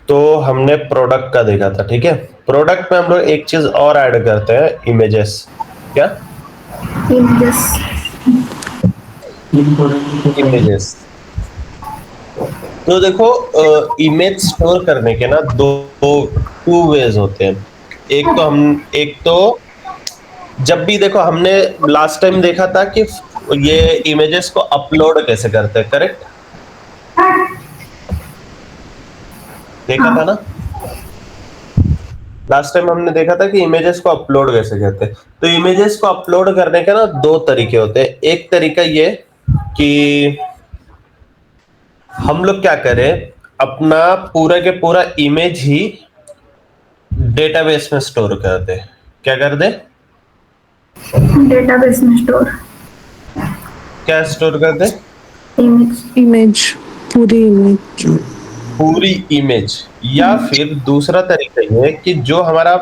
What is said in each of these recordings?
तो हमने प्रोडक्ट का देखा था, ठीक है। प्रोडक्ट में हम लोग एक चीज और ऐड करते हैं, इमेजेस। क्या? images. इमेजेस। तो देखो, इमेज स्टोर करने के ना दो टू वेज होते हैं। एक तो जब भी देखो, हमने लास्ट टाइम देखा था कि ये इमेजेस को अपलोड कैसे करते हैं, करेक्ट? देखा था हाँ, ना? लास्ट टाइम हमने देखा था कि इमेजेस को अपलोड कैसे करते हैं। तो इमेजेस को अपलोड करने के ना दो तरीके होते हैं। एक तरीका ये कि हम लोग क्या करें, अपना पूरा के पूरा इमेज ही डेटाबेस में स्टोर कर दे। क्या कर दे? database में store क्या स्टोर कर दे? image. इमेज, पूरी इमेज। पूरी इमेज। या फिर दूसरा तरीका ये है कि जो हमारा,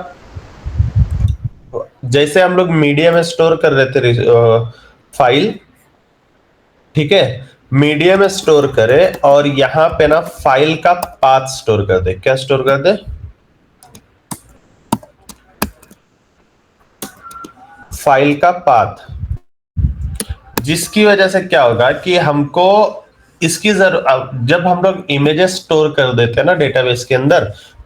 जैसे हम लोग मीडिया में स्टोर कर रहे थे फाइल, ठीक है, मीडिया में स्टोर करे और यहां पे ना फाइल का पाथ स्टोर कर दे। क्या स्टोर कर दे? फाइल का पाथ। जिसकी वजह से क्या होगा कि हमको इसकी जब हम लोग इमेजेस स्टोर कर देते हैं ना डेटाबेस के अंदर,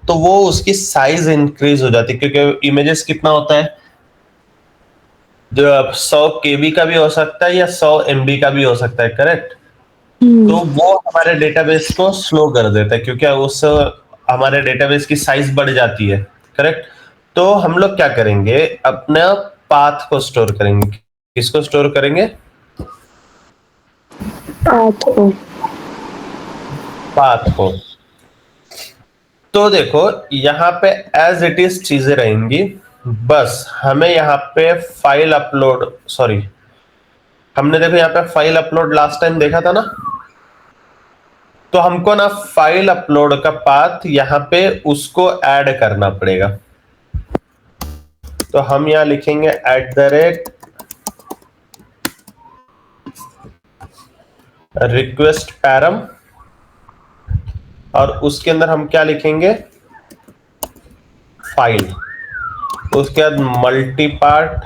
तो वो उसकी साइज इंक्रीज हो जाती है, क्योंकि इमेजेस कितना होता है, जो 100 KB का भी हो सकता है या 100 MB का भी हो सकता है, करेक्ट? तो वो हमारे डेटाबेस को स्लो कर देता है, क्योंकि उस हमारे डेटाबेस की साइज बढ़ जाती है, करेक्ट? तो हम लोग क्या करेंगे, अपना पाथ को स्टोर करेंगे। किसको स्टोर करेंगे? पाथ को। पाथ को। तो देखो, यहाँ पे एज इट इज चीजें रहेंगी। बस हमें यहाँ पे फाइल अपलोड, सॉरी, हमने देखो यहाँ पे फाइल अपलोड लास्ट टाइम देखा था ना। तो हमको ना फाइल अपलोड का पाथ यहाँ पे उसको ऐड करना पड़ेगा। तो हम यहाँ लिखेंगे @request पैरम, और उसके अंदर हम क्या लिखेंगे? फाइल। उसके बाद मल्टी पार्ट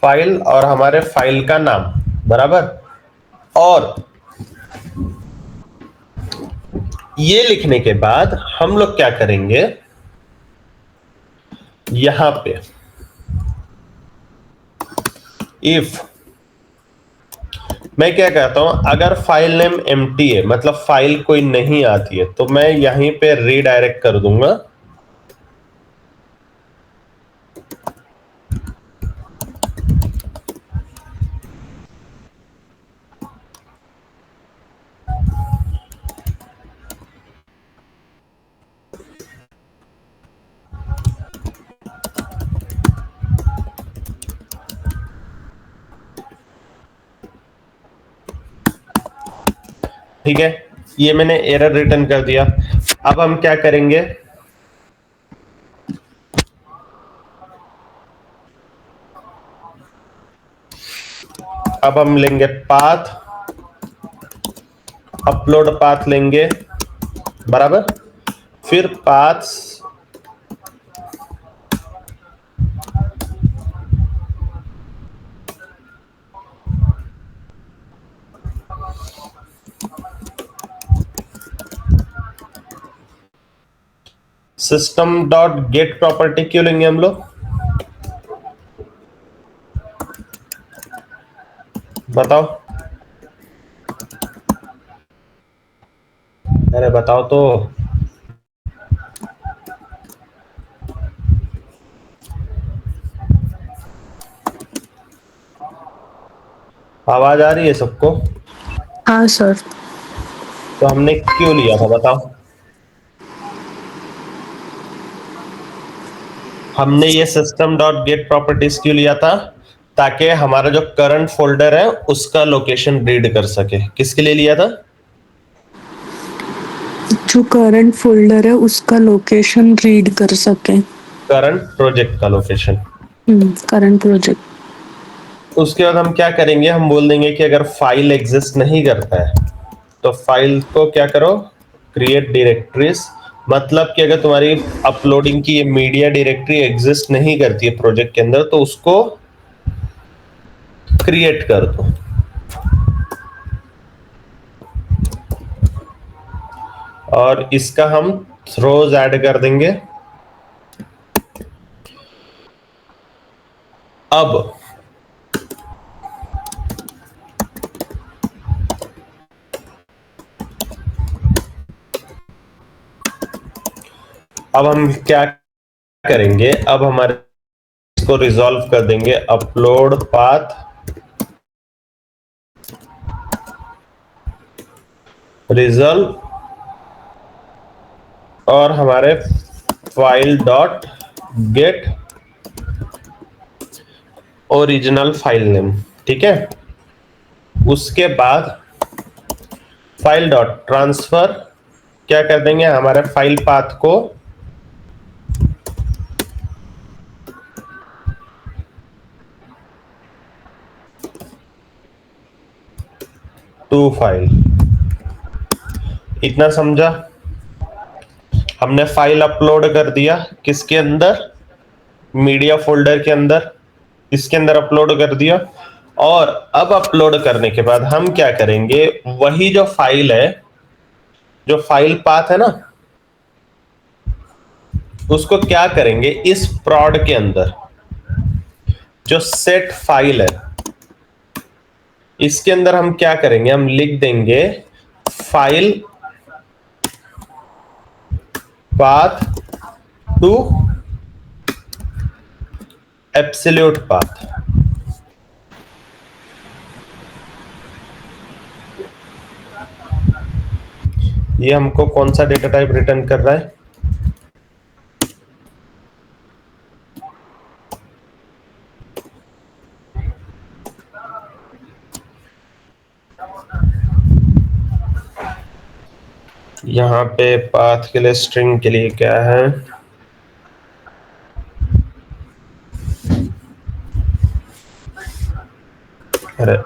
फाइल और हमारे फाइल का नाम, बराबर। और ये लिखने के बाद हम लोग क्या करेंगे, यहां पे इफ, मैं क्या कहता हूं, अगर फाइल नेम एम्प्टी है, मतलब फाइल कोई नहीं आती है, तो मैं यहीं पे रीडायरेक्ट कर दूंगा ठीक है। ये मैंने एरर रिटर्न कर दिया। अब हम क्या करेंगे, अब हम लेंगे पाथ, अपलोड पाथ लेंगे, बराबर। फिर path system dot gate property क्यों लेंगे हम लोग, बताओ? अरे बताओ तो। आवाज आ रही है सबको? हाँ सर। तो हमने क्यों लिया था, बताओ? हमने ये सिस्टम डॉट गेट प्रॉपर्टीज क्यों लिया था? ताकि हमारा जो करंट फोल्डर है उसका लोकेशन रीड कर सके। किसके लिए लिया था? जो करंट फोल्डर है उसका लोकेशन रीड कर सके। करंट प्रोजेक्ट का लोकेशन। Current project. उसके बाद हम क्या करेंगे, हम बोल देंगे कि अगर फाइल एग्जिस्ट नहीं करता है तो फाइल को क्या करो, क्रिएट डायरेक्टरीज मतलब कि अगर तुम्हारी अपलोडिंग की ये मीडिया डायरेक्टरी एग्जिस्ट नहीं करती है प्रोजेक्ट के अंदर तो उसको क्रिएट कर दो। और इसका हम थ्रोज ऐड कर देंगे। अब हम क्या करेंगे, अब हमारे इसको रिजॉल्व कर देंगे अपलोड पाथ रिजल्व और हमारे file dot gate original file name. ठीक है, उसके बाद फाइल डॉट ट्रांसफर क्या कर देंगे, हमारे फाइल पाथ को टू फाइल। इतना समझा? हमने फाइल अपलोड कर दिया किसके अंदर, मीडिया फोल्डर के अंदर, इसके अंदर अपलोड कर दिया। और अब अपलोड करने के बाद हम क्या करेंगे, वही जो फाइल है, जो फाइल पाथ है ना, उसको क्या करेंगे, इस prod के अंदर जो सेट फाइल है इसके अंदर हम क्या करेंगे, हम लिख देंगे file path to absolute path. ये हमको कौन सा डेटा टाइप रिटर्न कर रहा है, यहाँ पे पाथ के लिए स्ट्रिंग के लिए क्या है, अरे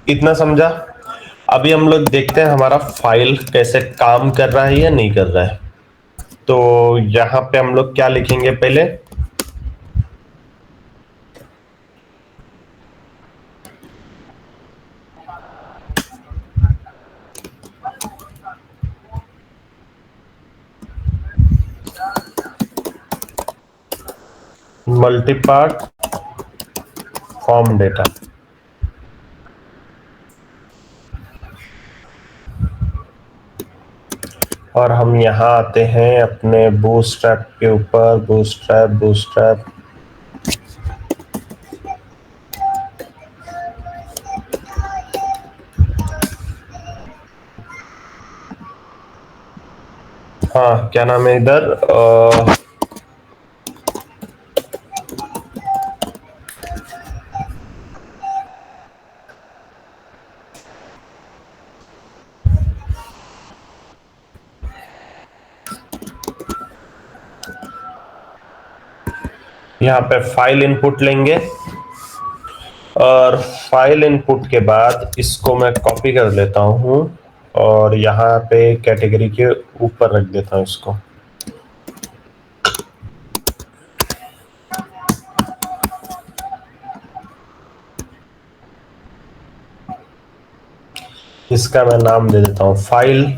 इतना समझा? अभी हम लोग देखते हैं हमारा फाइल कैसे काम कर रहा है या नहीं कर रहा है। तो यहां पे हम लोग क्या लिखेंगे, पहले मल्टीपार्ट फॉर्म डेटा। और हम यहाँ आते हैं अपने बूटस्ट्रैप के ऊपर, बूटस्ट्रैप हाँ क्या नाम है इधर, यहाँ पे फाइल इनपुट लेंगे और फाइल इनपुट के बाद इसको मैं कॉपी कर लेता हूँ और यहाँ पे कैटेगरी के ऊपर रख देता हूँ इसको। इसका मैं नाम दे देता हूँ फाइल,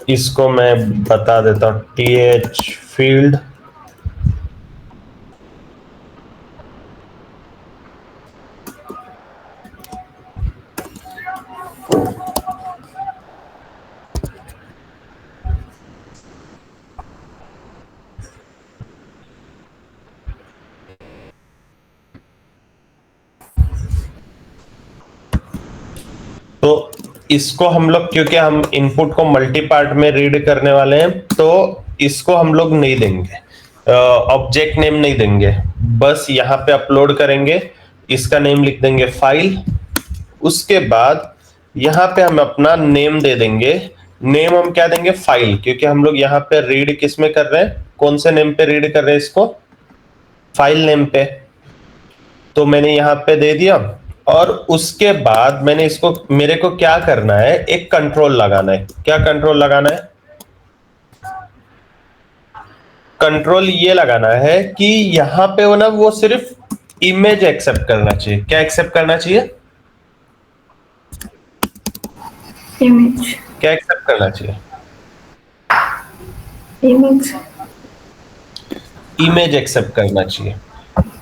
इसको मैं बता देता हूँ th फील्ड, तो इसको हम लोग, क्योंकि हम इनपुट को मल्टी पार्ट में रीड करने वाले हैं तो इसको हम लोग नहीं देंगे, ऑब्जेक्ट नेम नहीं देंगे, बस यहाँ पे अपलोड करेंगे, इसका नेम लिख देंगे फाइल। उसके बाद यहाँ पे हम अपना नेम दे देंगे, नेम हम क्या देंगे, फाइल, क्योंकि हम लोग यहाँ पे रीड किस में कर रहे हैं, कौन से नेम पे रीड कर रहे हैं इसको, फाइल नेम पे, तो मैंने यहां पे दे दिया। और उसके बाद मैंने इसको, मेरे को क्या करना है, एक कंट्रोल लगाना है। क्या कंट्रोल लगाना है? कंट्रोल ये लगाना है कि यहां पे वो ना, वो सिर्फ इमेज एक्सेप्ट करना चाहिए। क्या एक्सेप्ट करना चाहिए? image, क्या एक्सेप्ट करना चाहिए? image, इमेज एक्सेप्ट करना चाहिए।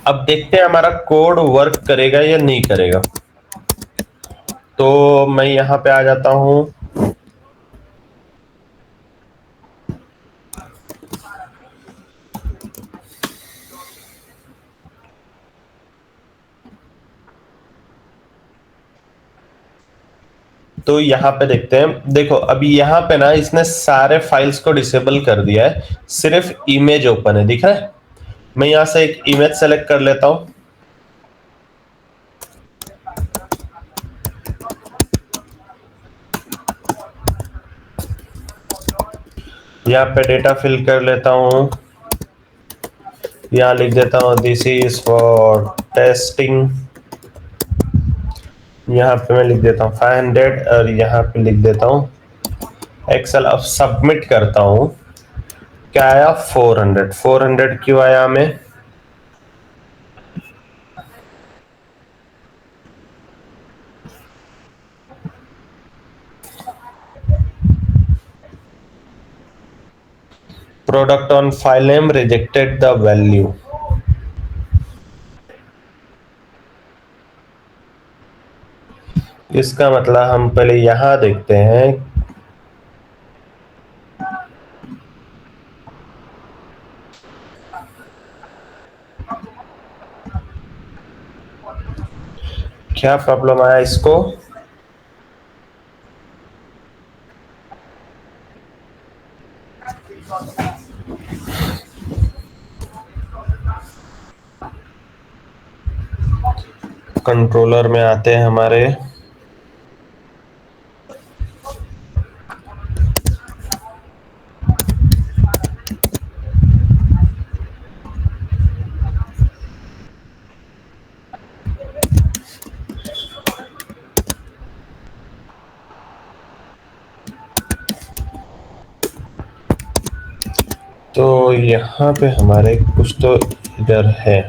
अब देखते हैं हमारा कोड वर्क करेगा या नहीं करेगा। तो मैं यहां पे आ जाता हूं। तो यहां पे देखते हैं, देखो अभी यहां पे ना इसने सारे फाइल्स को डिसेबल कर दिया है, सिर्फ इमेज ओपन है, दिख रहा है। मैं यहां से एक इमेज सेलेक्ट कर लेता हूं। यहाँ पे डेटा फिल कर लेता हूँ। यहाँ लिख देता हूँ दिस इज फॉर टेस्टिंग। यहाँ पे मैं लिख देता हूँ 500 और यहाँ पे लिख देता हूँ एक्सेल। अब सबमिट करता हूँ। क्या आया? 400। 400 क्यों आया हमें? Product on file name rejected the value. इसका मतलब हम पहले यहां देखते हैं। क्या प्रॉब्लम आया इसको? कंट्रोलर में आते हैं हमारे। तो यहाँ पे हमारे कुछ तो इधर है।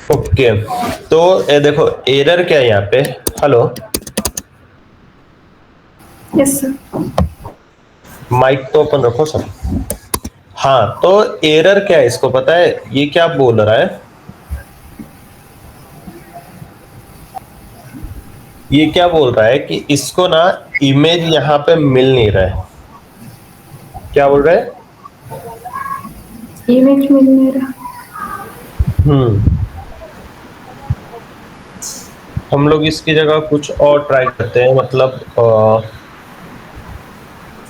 ओके, तो ये देखो एरर क्या है यहाँ पे। हेलो, yes sir, माइक तो ओपन रखो सब। हाँ, तो एरर क्या है इसको पता है? ये क्या बोल रहा है? ये क्या बोल रहा है कि इसको ना इमेज यहाँ पे मिल नहीं रहा है। क्या बोल रहा है? image मिल नहीं रहा। हम लोग इसकी जगह कुछ और ट्राई करते हैं। मतलब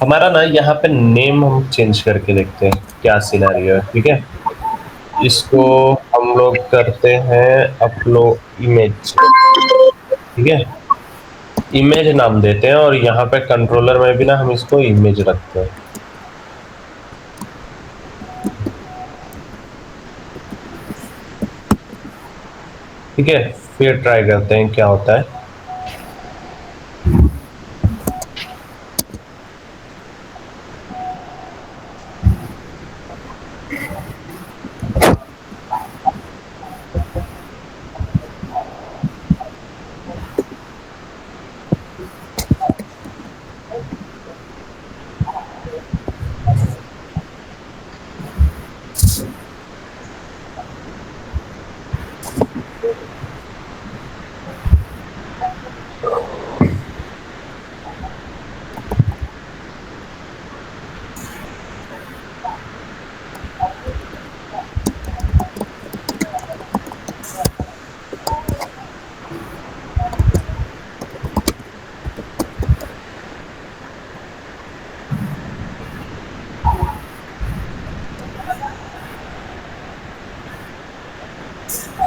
हमारा ना यहाँ पे नेम हम चेंज करके देखते हैं क्या सिनेरियो है। ठीक है, इसको हम लोग करते हैं अपलोड इमेज। ठीक है, इमेज नाम देते हैं और यहाँ पे कंट्रोलर में भी ना हम इसको इमेज रखते हैं। ठीक है, फिर ट्राई करते हैं क्या होता है।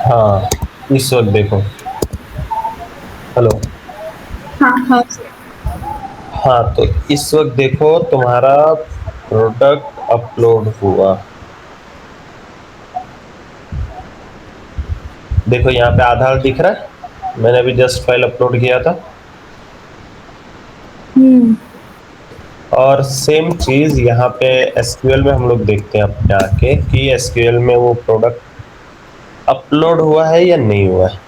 हाँ, इस वक्त देखो। हेलो। हाँ हाँ हाँ, तो इस वक्त देखो तुम्हारा प्रोडक्ट अपलोड हुआ। देखो यहाँ पे आधार दिख रहा है, मैंने अभी जस्ट फाइल अपलोड किया था। और सेम चीज यहाँ पे एसक्यूएल में हम लोग देखते हैं अपने आके कि एसक्यूएल में वो प्रोडक्ट अपलोड हुआ है या नहीं हुआ है।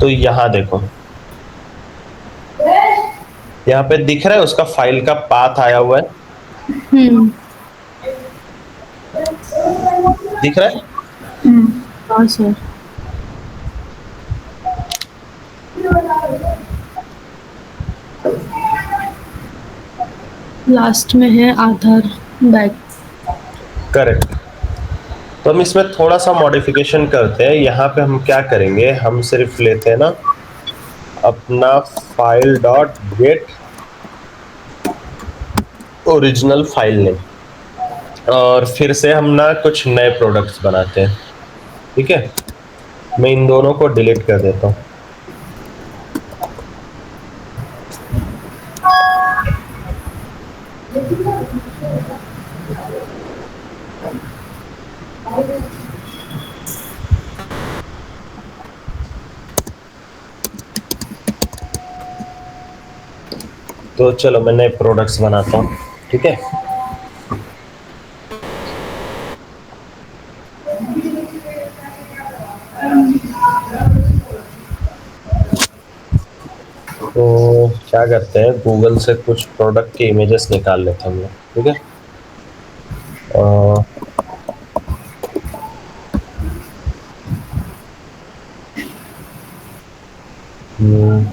तो यहाँ देखो, यहाँ पे दिख रहा है उसका फाइल का पाथ आया हुआ है, दिख रहा है। हाँ सर। लास्ट में है आधार बैग। करेक्ट। तो हम इसमें थोड़ा सा मॉडिफिकेशन करते हैं। यहाँ पे हम क्या करेंगे, हम सिर्फ लेते हैं ना अपना file dot gate original file name, और फिर से हम ना कुछ नए प्रोडक्ट्स बनाते हैं। ठीक है, मैं इन दोनों को डिलीट कर देता हूँ। तो चलो मैं नए प्रोडक्ट्स बनाता हूँ। ठीक है, तो क्या करते हैं, गूगल से कुछ प्रोडक्ट के इमेजेस निकाल लेते हैं हम लोग। ठीक है, हम्म,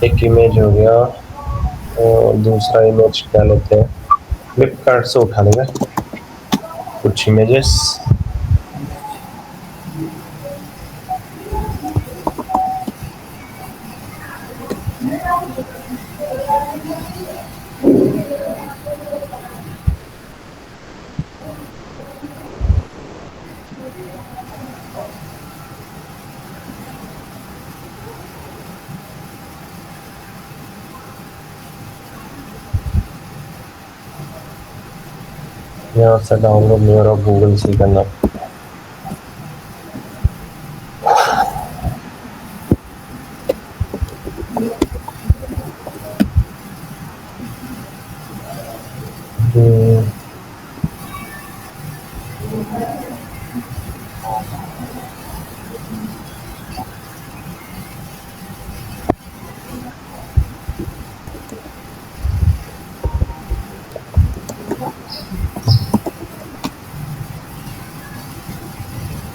एक इमेज हो गया, और दूसरा इमेज क्या लेते हैं, फ्लिपकार्ट से उठा लेंगे कुछ इमेजेस। यहाँ से डाउनलोड नहीं हो रहा, गूगल से ही करना।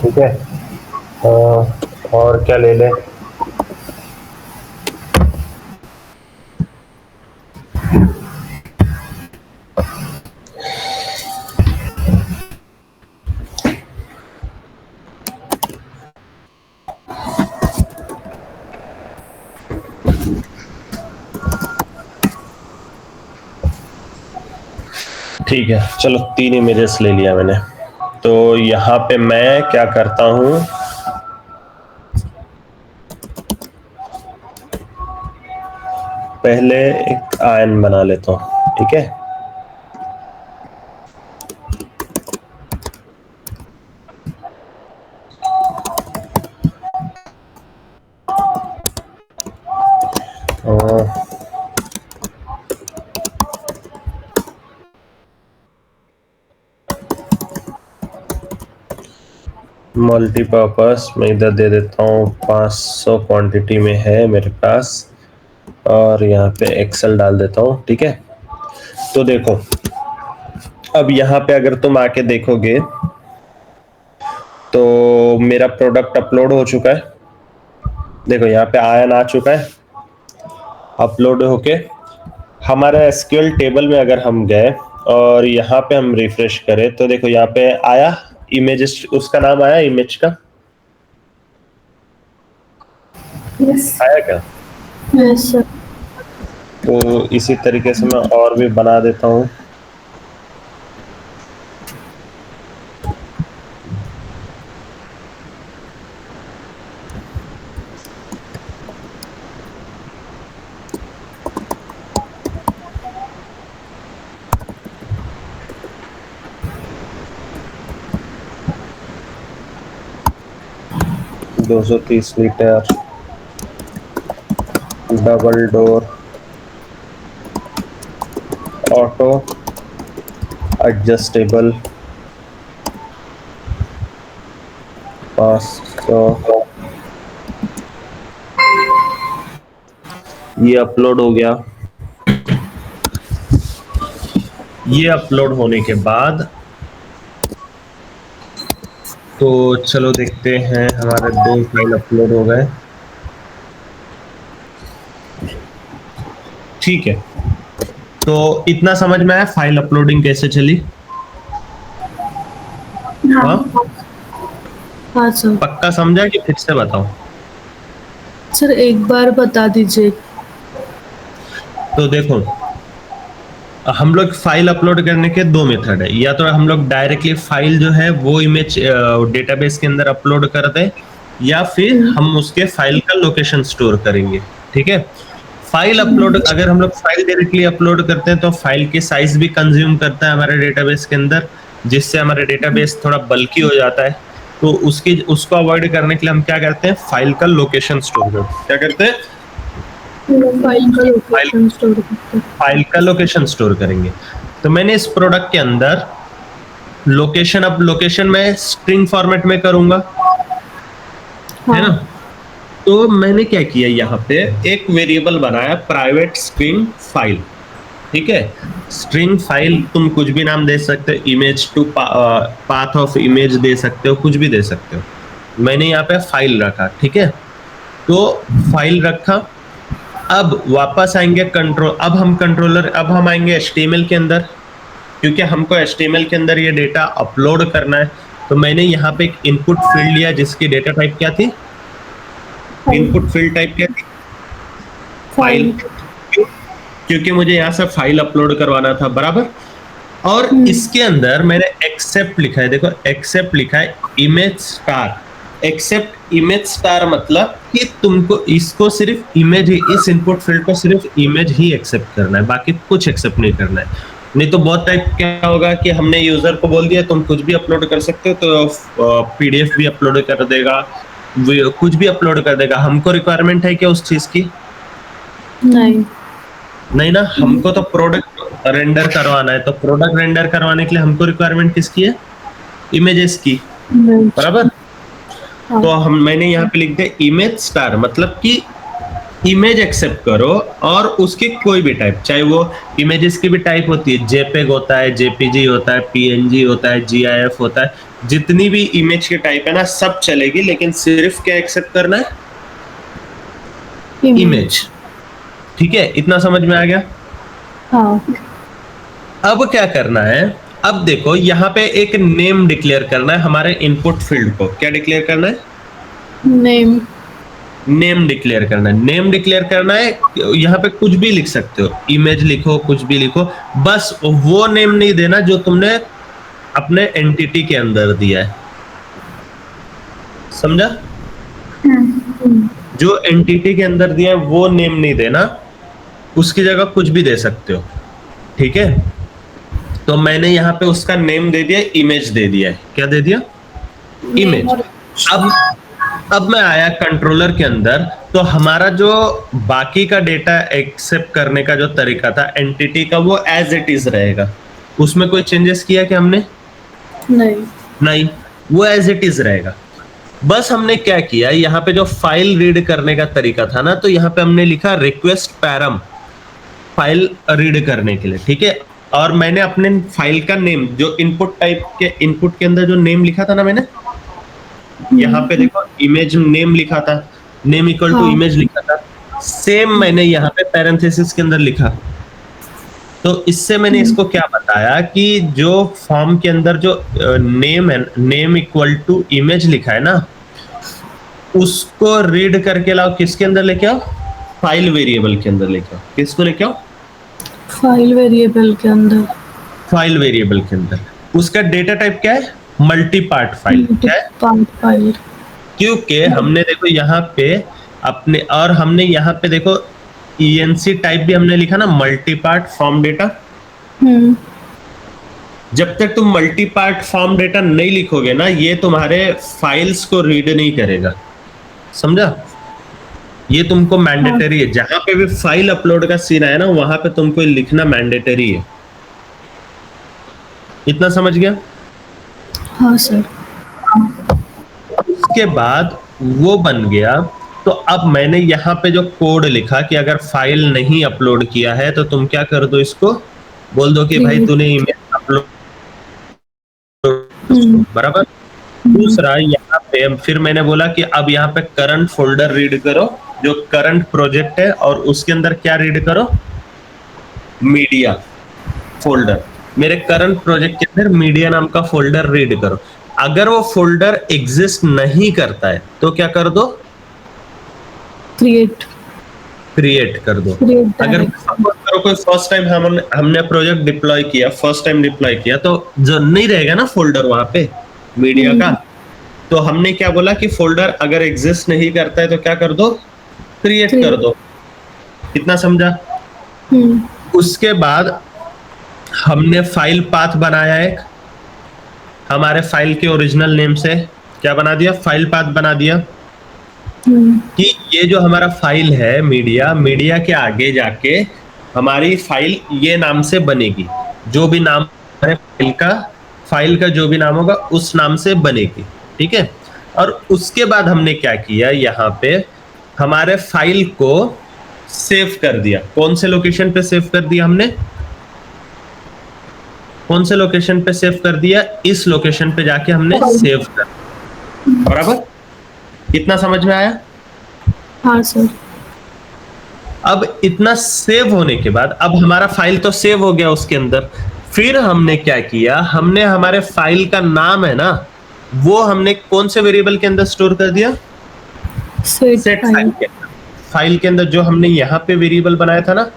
ठीक है, और क्या ले लें, ठीक है। चलो 3 इमेजेस ले लिया मैंने। तो यहाँ पे मैं क्या करता हूँ, पहले एक आयन बना लेता हूँ। ठीक है, मल्टीपर्पस मैं इधर दे देता हूँ, 500 क्वांटिटी में है मेरे पास, और यहाँ पे एक्सेल डाल देता हूँ। ठीक है, तो देखो अब यहाँ पे अगर तुम आके देखोगे तो मेरा प्रोडक्ट अपलोड हो चुका है, देखो यहाँ पे आयन आ चुका है अपलोड होके। हमारा एसक्यूएल टेबल में अगर हम गए और यहाँ पे हम रिफ्रेश करें तो देखो यहाँ पे आया इमेज, उसका नाम आया इमेज का, यस आया क्या? Yes sir. तो इसी तरीके से मैं और भी बना देता हूँ। दो 230 litre double door auto adjustable 500, ये अपलोड हो गया। ये अपलोड होने के बाद तो चलो देखते हैं, हमारे 2 फाइल अपलोड हो गए। ठीक है, तो इतना समझ में आया फाइल अपलोडिंग कैसे चली? हाँ, हाँ सर। पक्का समझा कि फिर से बताओ? सर एक बार बता दीजिए। तो देखो, हम लोग फाइल अपलोड करने के 2 मेथड है, या तो हम लोग डायरेक्टली फाइल जो है वो इमेज डेटाबेस के अंदर अपलोड कर दें, या फिर हम उसके फाइल का लोकेशन स्टोर करेंगे। ठीक है, फाइल अपलोड, अगर हम लोग फाइल डायरेक्टली अपलोड करते हैं तो फाइल की साइज भी कंज्यूम करता है हमारे डेटाबेस के अंदर, जिससे हमारा डेटाबेस थोड़ा बल्की हो जाता है। तो उसको अवॉइड करने के लिए हम क्या करते हैं, फाइल का लोकेशन स्टोर करते हैं। क्या करते हैं? फाइल का लोकेशन स्टोर करेंगे। तो मैंने इस प्रोडक्ट के अंदर लोकेशन, अब लोकेशन में स्ट्रिंग फॉर्मेट में करूंगा, है ना? तो मैंने क्या किया, यहाँ पे एक वेरिएबल बनाया प्राइवेट स्ट्रिंग फाइल। ठीक है, स्ट्रिंग फाइल तुम कुछ भी नाम दे सकते हो, image to path of image दे सकते हो, कुछ भी दे सकते हो। मैंने यहाँ पे फाइल रखा। ठीक है, तो फाइल रखा। अब वापस आएंगे कंट्रोल, अब हम आएंगे HTML के अंदर, क्योंकि हमको HTML के अंदर ये डेटा अपलोड करना है। तो मैंने यहाँ पे एक इनपुट फील्ड लिया जिसकी डेटा टाइप क्या थी, इनपुट फील्ड टाइप क्या थी, फाइल, क्योंकि मुझे यहाँ से फाइल अपलोड करवाना था, बराबर। और इसके अंदर मैंने एक्सेप्ट लिखा है, देखो एक्सेप्ट लिखा है image star. Accept image star मतलब कि तुमको इसको सिर्फ इमेज ही, इस इनपुट फील्ड को सिर्फ इमेज ही एक्सेप्ट करना है, बाकी कुछ एक्सेप्ट नहीं करना है। नहीं तो बहुत टाइप क्या होगा कि हमने यूजर को बोल दिया तुम कुछ भी अपलोड कर सकते हो, तो PDF भी अपलोड कर देगा, कुछ भी अपलोड कर देगा। हमको रिक्वायरमेंट है क्या उस चीज की? नहीं ना, हमको तो प्रोडक्ट रेंडर करवाना है। तो प्रोडक्ट रेंडर करवाने के लिए हमको रिक्वायरमेंट किसकी है? इमेजेस की, बराबर। तो मैंने यहाँ पे लिख दिया इमेज स्टार, मतलब कि इमेज एक्सेप्ट करो और उसकी कोई भी टाइप, चाहे वो इमेजेस की भी टाइप होती है, JPEG होता है, JPG होता है, PNG होता है, GIF होता है, जितनी भी इमेज की टाइप है ना सब चलेगी, लेकिन सिर्फ क्या एक्सेप्ट करना है? इमेज। ठीक है, इतना समझ में आ गया? हाँ। अब क्या करना है, अब देखो यहाँ पे एक नेम डिक्लेयर करना है हमारे इनपुट फील्ड को। क्या डिक्लेयर करना है? नेम डिक्लेयर करना है। नेम डिक्लेयर करना है, यहाँ पे कुछ भी लिख सकते हो, इमेज लिखो, कुछ भी लिखो, बस वो नेम नहीं देना जो तुमने अपने एंटिटी के अंदर दिया है, समझा? जो एंटिटी के अंदर दिया है वो नेम नहीं देना, उसकी जगह कुछ भी दे सकते हो। ठीक है, तो मैंने यहाँ पे उसका नेम दे दिया, इमेज दे दिया है। क्या दे दिया? इमेज। अब मैं आया कंट्रोलर के अंदर, तो हमारा जो बाकी का डेटा एक्सेप्ट करने का जो तरीका था एंटिटी का, वो एज इट इज रहेगा। उसमें कोई चेंजेस किया क्या हमने? नहीं, वो एज इट इज रहेगा। बस हमने क्या किया, यहाँ पे जो फाइल रीड करने का तरीका था ना, तो यहाँ पे हमने लिखा रिक्वेस्ट पैरम फाइल रीड करने के लिए। ठीक है, और मैंने अपने फाइल का नेम, जो इनपुट टाइप के इनपुट के अंदर जो नेम लिखा था ना मैंने, यहाँ पे देखो इमेज नेम लिखा था, नेम इक्वल टू हाँ। इमेज लिखा था, सेम मैंने यहाँ पे पैरेंथेसिस के अंदर लिखा। तो इससे मैंने इसको क्या बताया कि जो फॉर्म के अंदर जो नेम है, नेम इक्वल टू इमेज लिखा है ना, उसको रीड करके लाओ, किसके अंदर लेके आओ, फाइल वेरिएबल के अंदर लेके आओ। किसको लेके आओ, फाइल वेरिएबल के अंदर। फाइल वेरिएबल के अंदर। उसका डेटा टाइप क्या है, मल्टी पार्ट फाइल। क्या है, पार्ट फाइल। क्योंकि हमने देखो यहाँ पे अपने, और हमने यहाँ पे देखो ENC टाइप भी हमने लिखा ना, मल्टी पार्ट फॉर्म डेटा। जब तक तुम मल्टी पार्ट फॉर्म डेटा नहीं लिखोगे ना, ये तुम्हारे फाइल्स को रीड नहीं करेगा, समझा। ये तुमको मैंडेटरी है, जहां पे भी फाइल अपलोड का सीन आया ना, वहां पे तुमको लिखना मैंडेटरी है। इतना समझ गया। हाँ सर। उसके बाद वो बन गया, तो अब मैंने यहाँ पे जो कोड लिखा कि अगर फाइल नहीं अपलोड किया है तो तुम क्या कर दो, इसको बोल दो कि भाई तूने इमेज अपलोड, बराबर। दूसरा यहाँ पे फिर मैंने बोला कि अब यहाँ पे करंट फोल्डर रीड करो, जो करंट प्रोजेक्ट है, और उसके अंदर क्या रीड करो, मीडिया फोल्डर। मेरे करंट प्रोजेक्ट के अंदर मीडिया नाम का फोल्डर रीड करो। अगर वो फोल्डर एग्जिस्ट नहीं करता है तो क्या कर दो, क्रिएट कर दो। अगर सपोज करो कोई फर्स्ट टाइम हमने प्रोजेक्ट डिप्लॉय किया, फर्स्ट टाइम डिप्लॉय किया, तो जो नहीं रहेगा ना फोल्डर वहां पे मीडिया का, तो हमने क्या बोला कि फोल्डर अगर एग्जिस्ट नहीं करता है तो क्या कर दो, क्रिएट कर दो। कितना समझा। उसके बाद हमने फाइल पाथ बनाया एक, हमारे फाइल के ओरिजिनल नेम से क्या बना दिया, फाइल पाथ बना दिया कि ये जो हमारा फाइल है मीडिया के आगे जाके हमारी फाइल ये नाम से बनेगी, जो भी नाम हमारे फाइल का जो भी नाम होगा उस नाम से बनेगी, ठीक है। और उसके बाद हमने क्या किया, यहाँ पे हमारे फाइल को सेव कर दिया। कौन से लोकेशन पे सेव कर दिया हमने, कौन से लोकेशन पे सेव कर दिया, इस लोकेशन पे जाके हमने सेव कर, बराबर। कितना समझ में आया। हाँ सर। अब इतना सेव होने के बाद अब हमारा फाइल तो सेव हो गया उसके अंदर, फिर हमने क्या किया, हमने हमारे फाइल का नाम है ना, वो हमने कौन से वेरिएबल के अंदर स्टोर कर दिया, सेट फाइल के अंदर। फाइल के अंदर जो हमने यहाँ पे वेरिएबल बनाया था ना,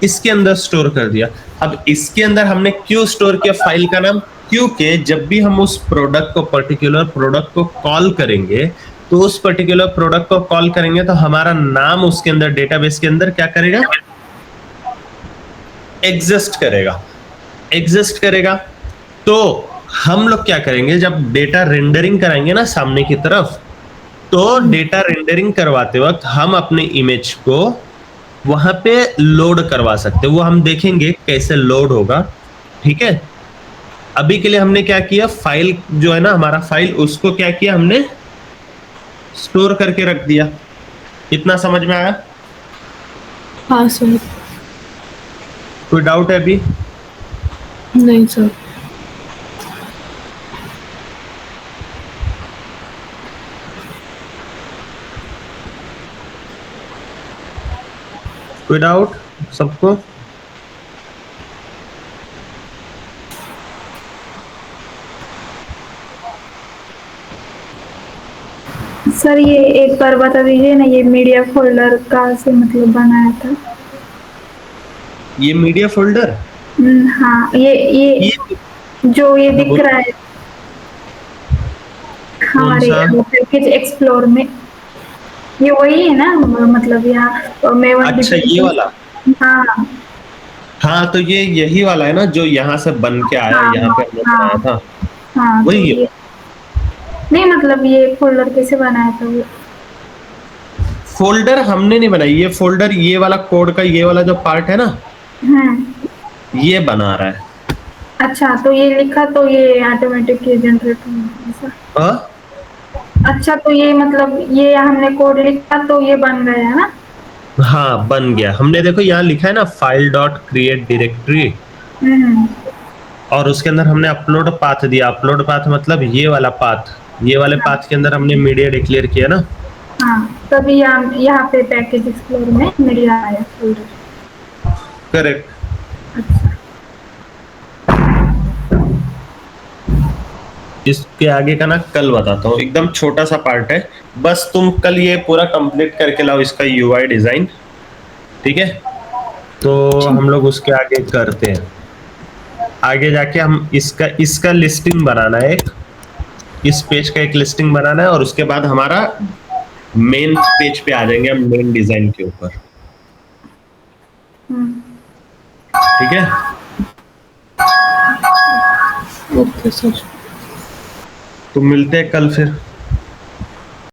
इसके अंदर स्टोर कर दिया। अब इसके अंदर हमने क्यों स्टोर किया फाइल का नाम, क्योंकि जब भी हम उस प्रोडक्ट को, पर्टिकुलर प्रोडक्ट को कॉल करेंगे, तो उस पर्टिकुलर प्रोडक्ट को कॉल करेंगे तो हमारा नाम उसके अंदर डेटाबेस के अंदर क्या करेगा, एग्जिस्ट करेगा। तो हम लोग क्या करेंगे, जब डेटा रेंडरिंग कराएंगे ना सामने की तरफ, तो डेटा रेंडरिंग करवाते वक्त हम अपने इमेज को वहां पे लोड करवा सकते, वो हम देखेंगे कैसे लोड होगा, ठीक है। अभी के लिए हमने क्या किया, फाइल जो है ना हमारा फाइल, उसको क्या किया हमने, स्टोर करके रख दिया। इतना समझ में आया। हाँ सर। कोई डाउट है अभी। नहीं सर। कोई डाउट सबको। सर ये एक बार बता दीजिए ना, ये मीडिया फोल्डर कहाँ से मतलब बनाया था। ये मीडिया फोल्डर, हाँ ये जो ये दिख रहा है हमारे पैकेज एक्सप्लोर में, ये वही है ना, मतलब यहाँ मैं अच्छा ये वाला। हाँ हाँ तो ये यही वाला है ना जो यहाँ से बन के आया, हाँ, यहाँ पे हमने बनाया था। हाँ वही तो है। नहीं मतलब ये फोल्डर कैसे बनाया था वो। फोल्डर हमने नहीं बनाई, ये फोल्डर, ये वाला कोड का ये वाला जो पार्ट है ना, ये बना रहा है। अच्छा तो ये लिखा तो ये ऑटोमेटिक जनरेट होगा। अच्छा तो ये मतलब ये हमने कोड लिखा तो ये बन गया है ना। हाँ बन गया। हमने देखो यहाँ लिखा है ना फाइल डॉट क्रिएट डायरेक्टरी, और उसके अंदर हमने अपलोड पाथ दिया। अपलोड पाथ मतलब ये वाला पाथ ये वाले पाथ के अंदर हमने मीडिया डिक्लेयर किया ना। हाँ, तभी यहाँ पे पैकेज एक्सप्लोर में मीडिया आया फोल्डर। करेक्ट। अच्छा, इसके आगे का ना कल बताता हूँ, एकदम छोटा सा पार्ट है, बस तुम कल ये पूरा कंप्लीट करके लाओ इसका यूआई डिजाइन, ठीक है? तो हम लोग उसके आगे करते हैं, आगे जाके हम इसका लिस्टिंग बनाना है, इस पेज का एक लिस्टिंग बनाना है, और उसके बाद हमारा मेन पेज पे आ जाएंगे हम मेन डिजाइन के ऊपर, ठीक है? Okay sir. तो मिलते हैं कल फिर।